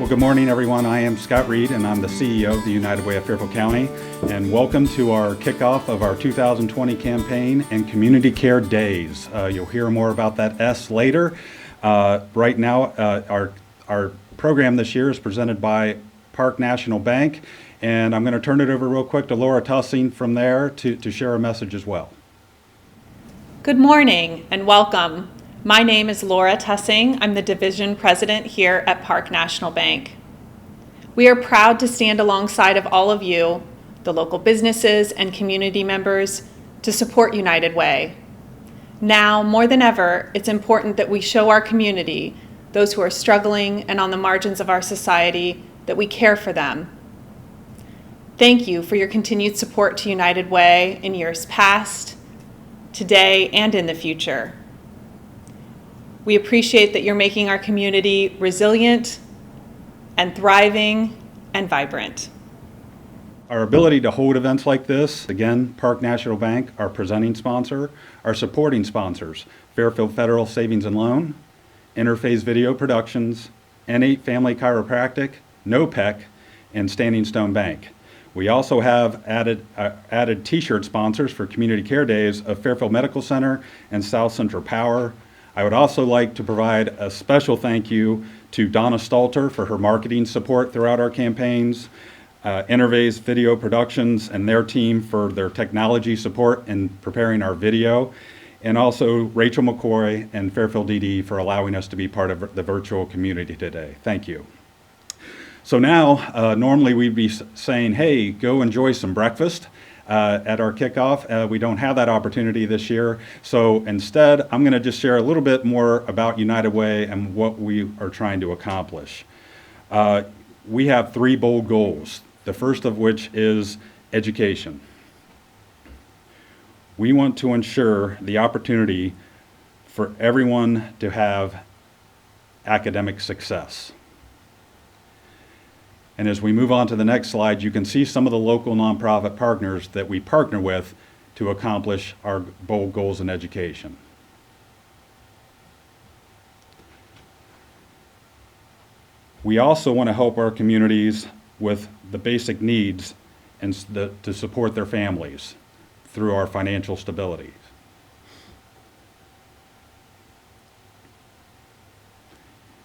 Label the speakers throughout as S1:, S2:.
S1: Well, good morning, everyone. I am Scott Reed, and I'm the CEO of the United Way of Fairfield County. And welcome to our kickoff of our 2020 campaign and Community Care Days. You'll hear more about that S later. Right now, our program this year is presented by Park National Bank, and I'm going to turn it over real quick to Laura Tussing from there to share a message as well.
S2: Good morning and welcome. My name is Laura Tussing. I'm the Division President here at Park National Bank. We are proud to stand alongside of all of you, the local businesses and community members, to support United Way. Now, more than ever, it's important that we show our community, those who are struggling and on the margins of our society, that we care for them. Thank you for your continued support to United Way in years past, today, and in the future. We appreciate that you're making our community resilient and thriving and vibrant.
S1: Our ability to hold events like this, again, Park National Bank, our presenting sponsor, our supporting sponsors, Fairfield Federal Savings and Loan, Interface Video Productions, N8 Family Chiropractic, NOPEC, and Standing Stone Bank. We also have added t-shirt sponsors for Community Care Days of Fairfield Medical Center and South Central Power. I would also like to provide a special thank you to Donna Stalter for her marketing support throughout our campaigns, Interface Video Productions and their team for their technology support in preparing our video, and also Rachel McCoy and Fairfield DD for allowing us to be part of the virtual community today. Thank you. So now, normally we'd be saying, hey, go enjoy some breakfast at our kickoff. We don't have that opportunity this year. So instead, I'm going to just share a little bit more about United Way and what we are trying to accomplish. We have 3 bold goals, the first of which is education. We want to ensure the opportunity for everyone to have academic success. And as we move on to the next slide, you can see some of the local nonprofit partners that we partner with to accomplish our bold goals in education. We also want to help our communities with the basic needs and to support their families through our financial stability.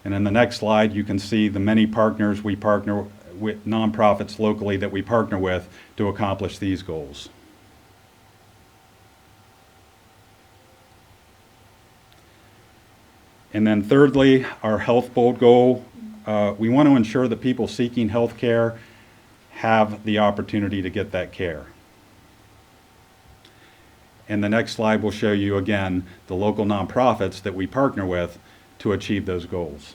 S1: And in the next slide, you can see the many partners we partner with, nonprofits locally that we partner with to accomplish these goals. And then thirdly, our health bold goal, we want to ensure that people seeking health care have the opportunity to get that care. And the next slide will show you again the local nonprofits that we partner with to achieve those goals.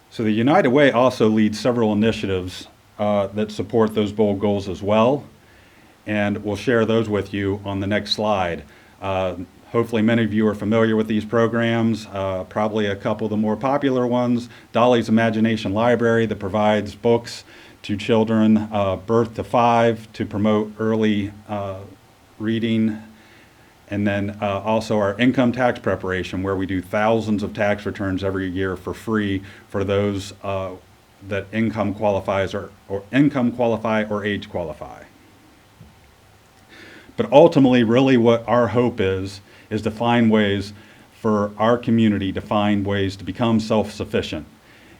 S1: So the United Way also leads several initiatives that support those bold goals as well, and we'll share those with you on the next slide. Hopefully many of you are familiar with these programs, probably a couple of the more popular ones. Dolly's Imagination Library that provides books to children birth to 5 to promote early reading. And then also our income tax preparation, where we do thousands of tax returns every year for free for those that income qualifies or income qualify or age qualify. But ultimately, really what our hope is to find ways for our community to find ways to become self-sufficient.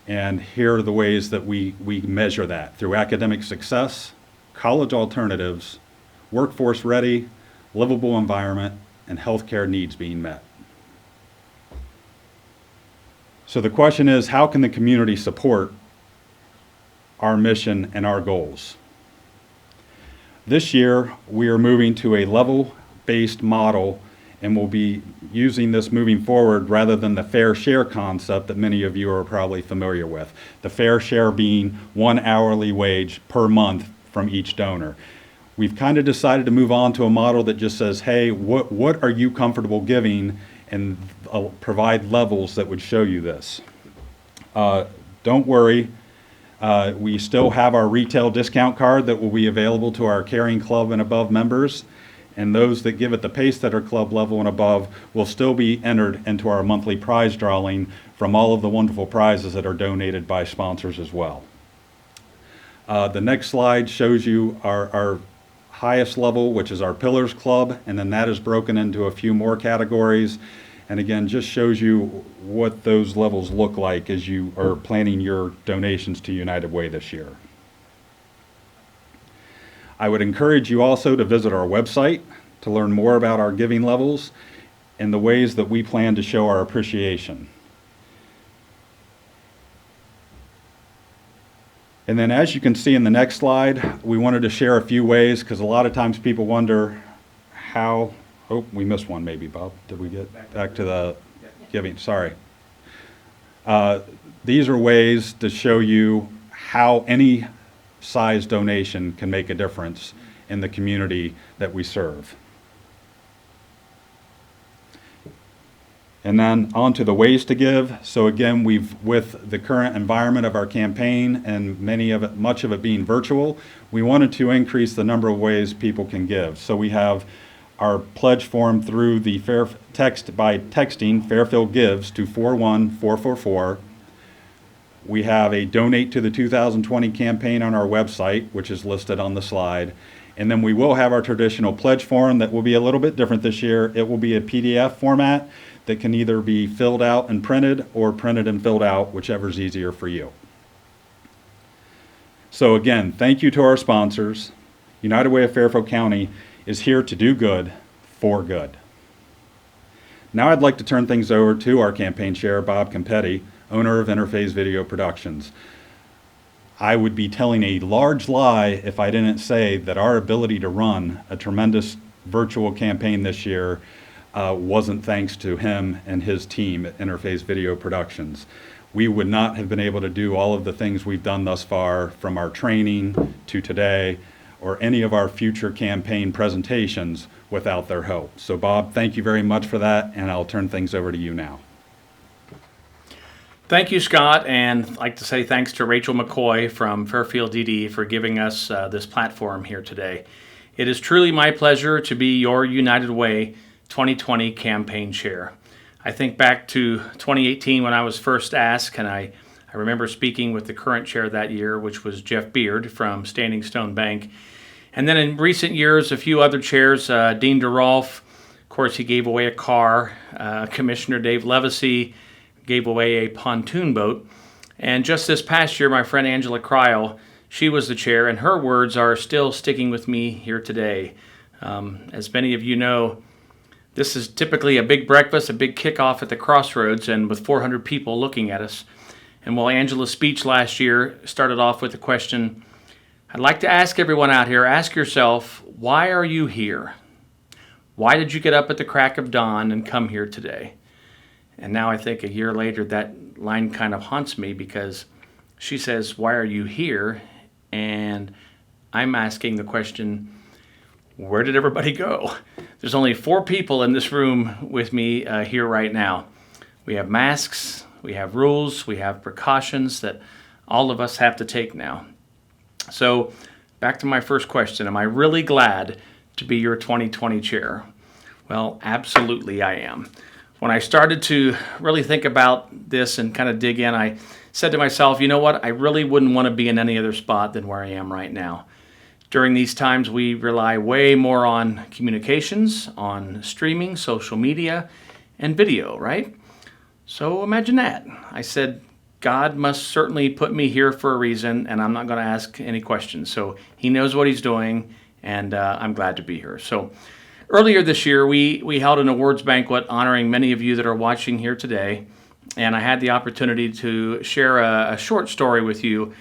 S1: And here are the ways that we measure that through academic success, college alternatives, workforce ready, livable environment, and healthcare needs being met. So the question is, how can the community support our mission and our goals? This year, we are moving to a level-based model, and we'll be using this moving forward rather than the fair share concept that many of you are probably familiar with. The fair share being 1 hourly wage per month from each donor. We've kind of decided to move on to a model that just says, hey, what are you comfortable giving, and provide levels that would show you this. Don't worry, we still have our retail discount card that will be available to our Caring Club and above members. And those that give at the Pacesetter Club level and above will still be entered into our monthly prize drawing from all of the wonderful prizes that are donated by sponsors as well. The next slide shows you our highest level, which is our Pillars Club, and then that is broken into a few more categories. And again, just shows you what those levels look like as you are planning your donations to United Way this year. I would encourage you also to visit our website to learn more about our giving levels and the ways that we plan to show our appreciation. And then as you can see in the next slide, we wanted to share a few ways because a lot of times people wonder how, oh, we missed one maybe, Bob. Did we get back to the giving? Sorry. These are ways to show you how any size donation can make a difference in the community that we serve. And then on to the ways to give. So again, with the current environment of our campaign and much of it being virtual, we wanted to increase the number of ways people can give. So we have our pledge form through the by texting Fairfield Gives to 41444. We have a donate to the 2020 campaign on our website, which is listed on the slide. And then we will have our traditional pledge form that will be a little bit different this year. It will be a PDF format that can either be filled out and printed or printed and filled out, whichever is easier for you. So again, thank you to our sponsors. United Way of Fairfield County is here to do good for good. Now I'd like to turn things over to our campaign chair, Bob Campetti, owner of Interface Video Productions. I would be telling a large lie if I didn't say that our ability to run a tremendous virtual campaign this year wasn't thanks to him and his team at Interface Video Productions. We would not have been able to do all of the things we've done thus far, from our training to today, or any of our future campaign presentations without their help. So Bob, thank you very much for that, and I'll turn things over to you now.
S3: Thank you, Scott, and I'd like to say thanks to Rachel McCoy from Fairfield DD for giving us this platform here today. It is truly my pleasure to be your United Way 2020 campaign chair. I think back to 2018 when I was first asked, and I remember speaking with the current chair that year, which was Jeff Beard from Standing Stone Bank. And then in recent years, a few other chairs, Dean DeRolf, of course, he gave away a car, Commissioner Dave Levesey gave away a pontoon boat. And just this past year, my friend Angela Cryle, she was the chair, and her words are still sticking with me here today. As many of you know, this is typically a big breakfast, a big kickoff at the crossroads, and with 400 people looking at us. And while Angela's speech last year started off with the question, I'd like to ask everyone out here, ask yourself, why are you here? Why did you get up at the crack of dawn and come here today? And now I think a year later, that line kind of haunts me because she says, why are you here? And I'm asking the question, where did everybody go? There's only 4 people in this room with me here right now. We have masks, we have rules, we have precautions that all of us have to take now. So back to my first question, am I really glad to be your 2020 chair? Well, absolutely I am. When I started to really think about this and kind of dig in, I said to myself, you know what, I really wouldn't want to be in any other spot than where I am right now. During these times, we rely way more on communications, on streaming, social media, and video, right? So imagine that. I said, God must certainly put me here for a reason, and I'm not going to ask any questions. So he knows what he's doing, and I'm glad to be here. So earlier this year, we held an awards banquet honoring many of you that are watching here today, and I had the opportunity to share a short story with you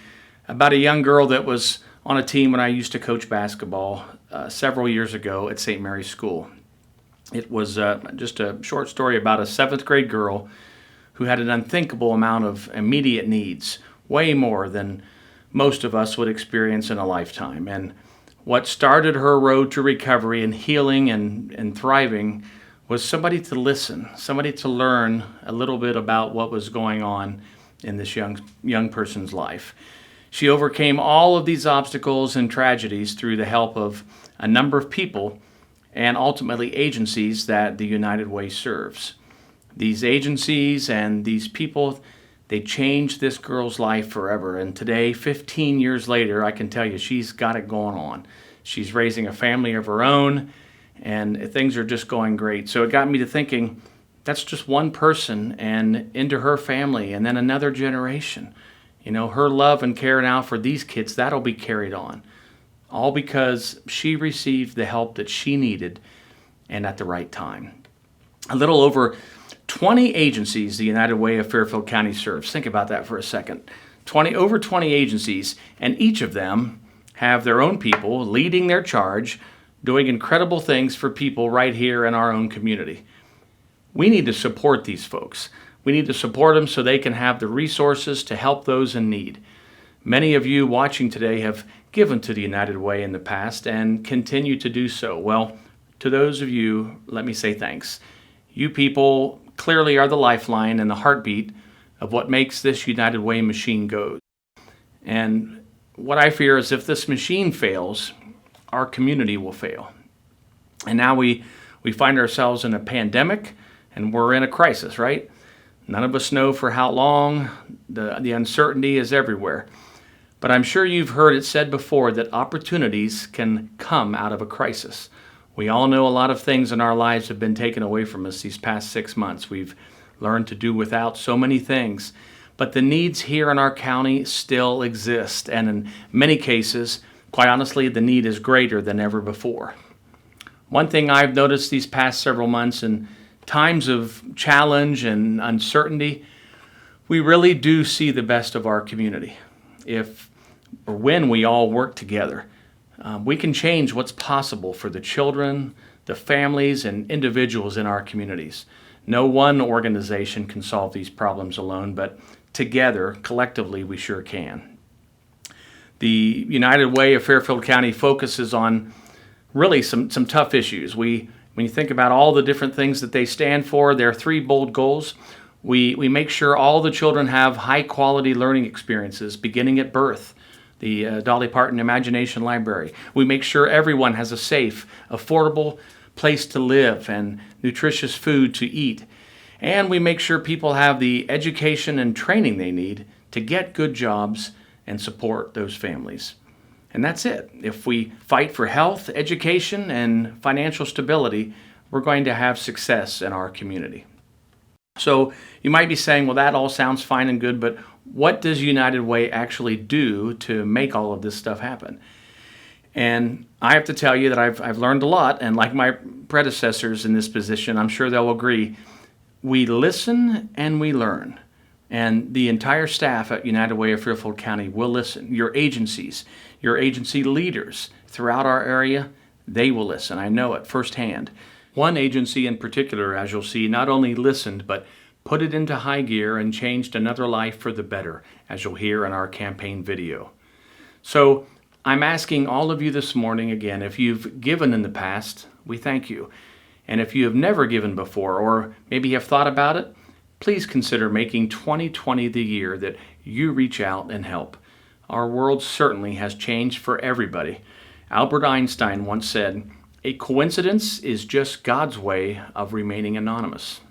S3: about a young girl that was on a team when I used to coach basketball several years ago at St. Mary's School. It was just a short story about a 7th grade girl who had an unthinkable amount of immediate needs, way more than most of us would experience in a lifetime. And what started her road to recovery and healing and thriving was somebody to listen, somebody to learn a little bit about what was going on in this young person's life. She overcame all of these obstacles and tragedies through the help of a number of people, and ultimately agencies that the United Way serves. These agencies and these people, they changed this girl's life forever. And today, 15 years later, I can tell you she's got it going on. She's raising a family of her own, and things are just going great. So it got me to thinking, that's just one person and into her family and then another generation. You know, her love and care now for these kids, that'll be carried on. All because she received the help that she needed and at the right time. A little over 20 agencies the United Way of Fairfield County serves. Think about that for a second. Over 20 agencies, and each of them have their own people leading their charge, doing incredible things for people right here in our own community. We need to support these folks. We need to support them so they can have the resources to help those in need. Many of you watching today have given to the United Way in the past and continue to do so. Well, to those of you, let me say thanks. You people clearly are the lifeline and the heartbeat of what makes this United Way machine go. And what I fear is if this machine fails, our community will fail. And now we find ourselves in a pandemic and we're in a crisis, right? None of us know for how long. The uncertainty is everywhere. But I'm sure you've heard it said before that opportunities can come out of a crisis. We all know a lot of things in our lives have been taken away from us these past 6 months. We've learned to do without so many things. But the needs here in our county still exist. And in many cases, quite honestly, the need is greater than ever before. One thing I've noticed these past several months in times of challenge and uncertainty, we really do see the best of our community. If or when we all work together, we can change what's possible for the children, the families, and individuals in our communities. No one organization can solve these problems alone, but together, collectively, we sure can. The United Way of Fairfield County focuses on really some tough issues. When you think about all the different things that they stand for, there are 3 bold goals. We make sure all the children have high-quality learning experiences beginning at birth. The Dolly Parton Imagination Library. We make sure everyone has a safe, affordable place to live and nutritious food to eat. And we make sure people have the education and training they need to get good jobs and support those families. And that's it. If we fight for health, education, and financial stability, we're going to have success in our community. So you might be saying, well, that all sounds fine and good, but what does United Way actually do to make all of this stuff happen? And I have to tell you that I've learned a lot, and like my predecessors in this position, I'm sure they'll agree, we listen and we learn. And the entire staff at United Way of Fairfield County will listen. Your agencies, your agency leaders throughout our area, they will listen. I know it firsthand. One agency in particular, as you'll see, not only listened, but put it into high gear and changed another life for the better, as you'll hear in our campaign video. So I'm asking all of you this morning again, if you've given in the past, we thank you. And if you have never given before, or maybe have thought about it, please consider making 2020 the year that you reach out and help. Our world certainly has changed for everybody. Albert Einstein once said, "A coincidence is just God's way of remaining anonymous."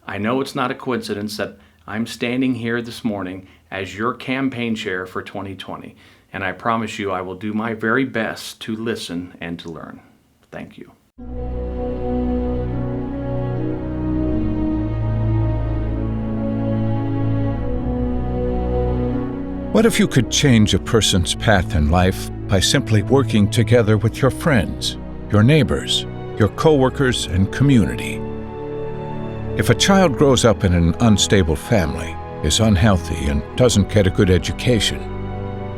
S3: I know it's not a coincidence that I'm standing here this morning as your campaign chair for 2020, and I promise you I will do my very best to listen and to learn. Thank you.
S4: What if you could change a person's path in life by simply working together with your friends, your neighbors, your coworkers, and community? If a child grows up in an unstable family, is unhealthy, and doesn't get a good education,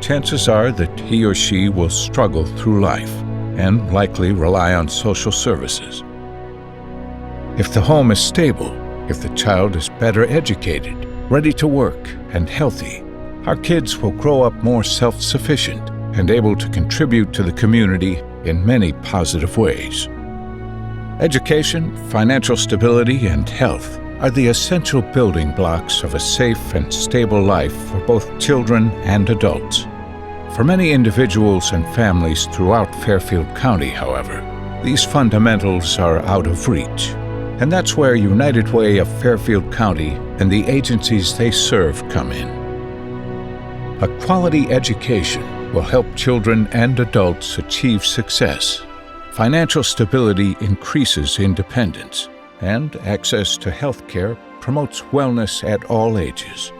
S4: chances are that he or she will struggle through life and likely rely on social services. If the home is stable, if the child is better educated, ready to work, and healthy, our kids will grow up more self-sufficient and able to contribute to the community in many positive ways. Education, financial stability, and health are the essential building blocks of a safe and stable life for both children and adults. For many individuals and families throughout Fairfield County, however, these fundamentals are out of reach. And that's where United Way of Fairfield County and the agencies they serve come in. A quality education will help children and adults achieve success. Financial stability increases independence, and access to health care promotes wellness at all ages.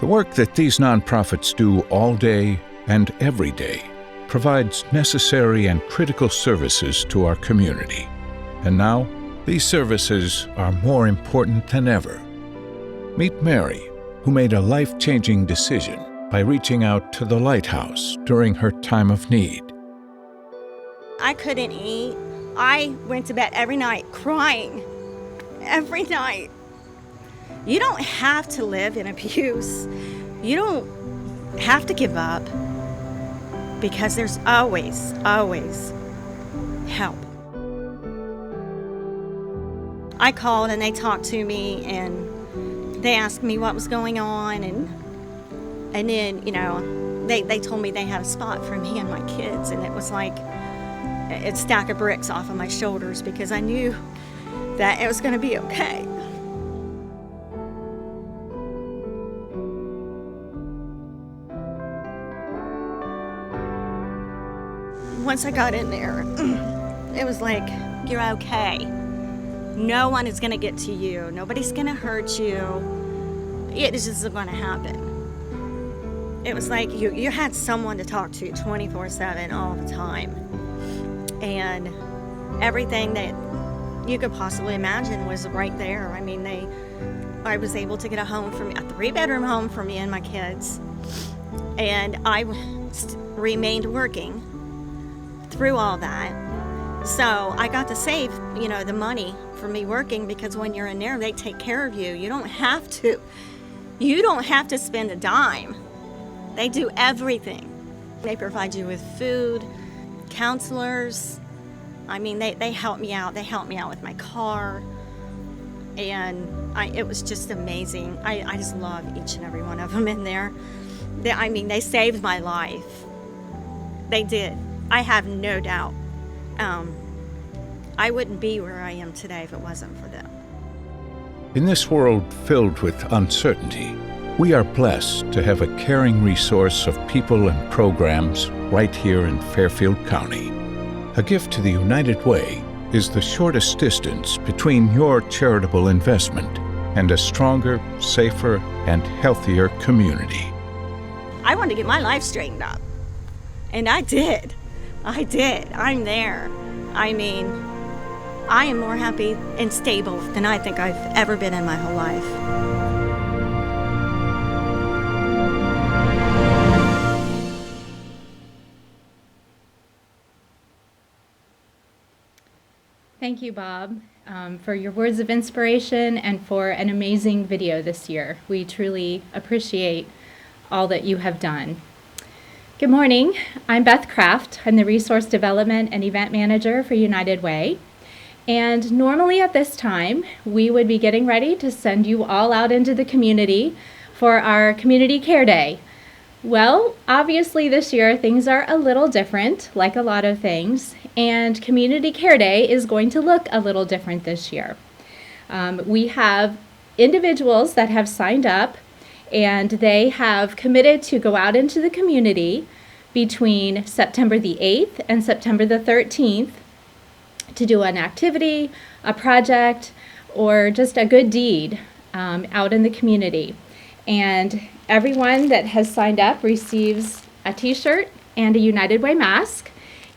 S4: The work that these nonprofits do all day and every day provides necessary and critical services to our community. And now, these services are more important than ever. Meet Mary, who made a life-changing decision by reaching out to the Lighthouse during her time of need.
S5: I couldn't eat. I went to bed every night crying. Every night. You don't have to live in abuse. You don't have to give up, because there's always, always help. I called and they talked to me and they asked me what was going on, and then, you know, they told me they had a spot for me and my kids, and it was like a stack of bricks off of my shoulders, because I knew that it was going to be okay. Once I got in there, it was like, you're okay. No one is going to get to you. Nobody's going to hurt you. It is just going to happen. It was like you had someone to talk to 24/7 all the time. And everything that you could possibly imagine was right there. I mean, I was able to get a 3-bedroom home for me and my kids. And I remained working through all that. So I got to save, you know, the money for me working, because when you're in there, they take care of you. You don't have to spend a dime. They do everything. They provide you with food, counselors. I mean, they help me out. They help me out with my car. And it was just amazing. I just love each and every one of them in there. They saved my life. They did. I have no doubt. I wouldn't be where I am today if it wasn't for them.
S4: In this world filled with uncertainty, we are blessed to have a caring resource of people and programs right here in Fairfield County. A gift to the United Way is the shortest distance between your charitable investment and a stronger, safer, and healthier community.
S5: I wanted to get my life straightened up. And I did. I'm there. I mean, I am more happy and stable than I think I've ever been in my whole life.
S6: Thank you, Bob, for your words of inspiration and for an amazing video this year. We truly appreciate all that you have done. Good morning. I'm Beth Kraft. I'm the Resource Development and Event Manager for United Way. And normally at this time, we would be getting ready to send you all out into the community for our Community Care Day. Well, obviously this year things are a little different, like a lot of things, and Community Care Day is going to look a little different this year. We have individuals that have signed up, and they have committed to go out into the community between September the 8th and September the 13th to do an activity, a project, or just a good deed out in the community. And everyone that has signed up receives a t-shirt and a United Way mask.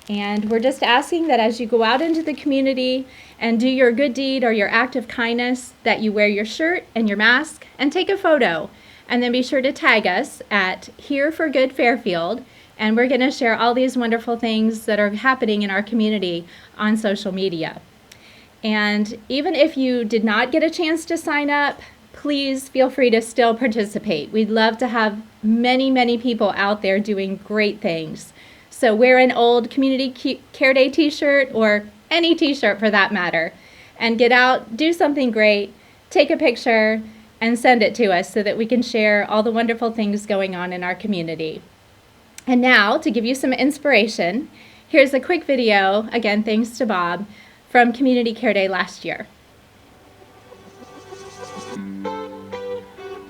S6: And we're just asking that as you go out into the community and do your good deed or your act of kindness, that you wear your shirt and your mask and take a photo. And then be sure to tag us at Here for Good Fairfield. And we're going to share all these wonderful things that are happening in our community on social media. And even if you did not get a chance to sign up, please feel free to still participate. We'd love to have many, many people out there doing great things. So wear an old Community Care Day t-shirt, or any t-shirt for that matter, and get out, do something great, take a picture, and send it to us so that we can share all the wonderful things going on in our community. And now, to give you some inspiration, Here's a quick video, again thanks to Bob, from Community Care Day last year.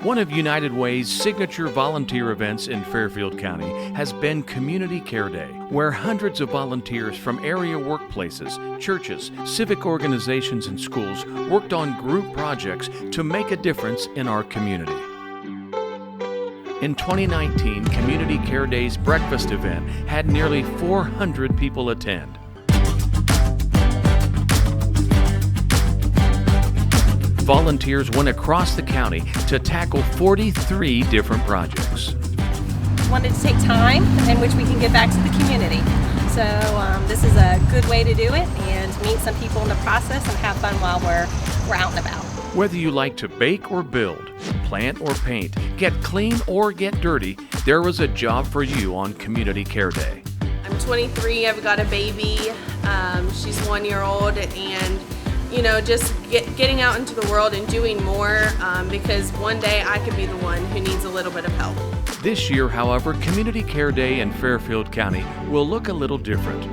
S7: One of United Way's signature volunteer events in Fairfield County has been Community Care Day, where hundreds of volunteers from area workplaces, churches, civic organizations, and schools worked on group projects to make a difference in our community. In 2019, Community Care Day's breakfast event had nearly 400 people attend. Volunteers went across the county to tackle 43 different projects.
S8: Wanted to take time in which we can give back to the community. So this is a good way to do it and meet some people in the process and have fun while we're out and about.
S7: Whether you like to bake or build, plant or paint, get clean or get dirty, there was a job for you on Community Care Day.
S9: I'm 23, I've got a baby, she's 1 year old, and just getting out into the world and doing more because one day I could be the one who needs a little bit of help.
S7: This year, however, Community Care Day in Fairfield County will look a little different.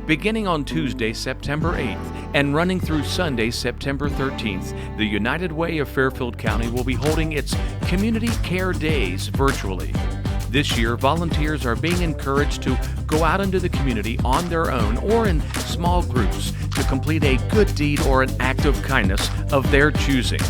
S7: Beginning on Tuesday, September 8th, and running through Sunday, September 13th, the United Way of Fairfield County will be holding its Community Care Days virtually. This year, volunteers are being encouraged to go out into the community on their own or in small groups to complete a good deed or an act of kindness of their choosing.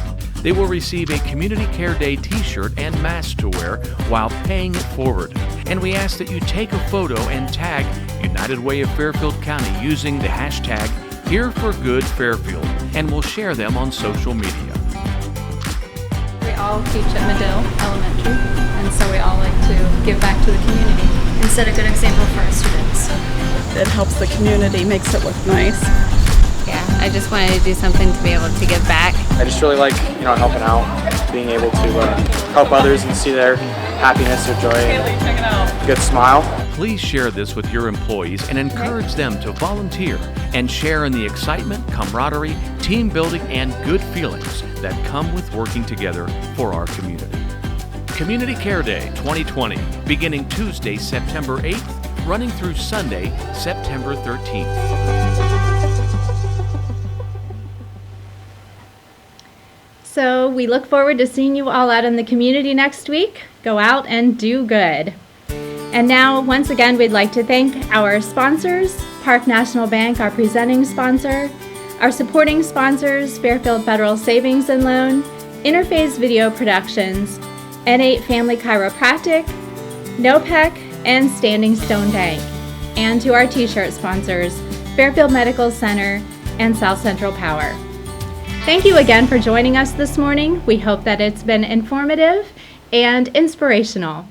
S7: They will receive a Community Care Day t-shirt and mask to wear while paying it forward. And we ask that you take a photo and tag United Way of Fairfield County using the hashtag #HereForGoodFairfield, and we'll share them on social media.
S10: We all teach at Medill Elementary, and so we all like to give back to the community and set a good example for our students.
S11: It helps the community, makes it look nice.
S12: Yeah, I just wanted to do something to be able to give back.
S13: I just really like, helping out, being able to help others and see their happiness or joy and a good smile.
S7: Please share this with your employees and encourage them to volunteer and share in the excitement, camaraderie, team building, and good feelings that come with working together for our community. Community Care Day 2020, beginning Tuesday, September 8th, running through Sunday, September 13th.
S6: So we look forward to seeing you all out in the community next week. Go out and do good. And now, once again, we'd like to thank our sponsors, Park National Bank, our presenting sponsor, our supporting sponsors, Fairfield Federal Savings and Loan, Interface Video Productions, N8 Family Chiropractic, NOPEC, and Standing Stone Bank, and to our t-shirt sponsors, Fairfield Medical Center and South Central Power. Thank you again for joining us this morning. We hope that it's been informative and inspirational.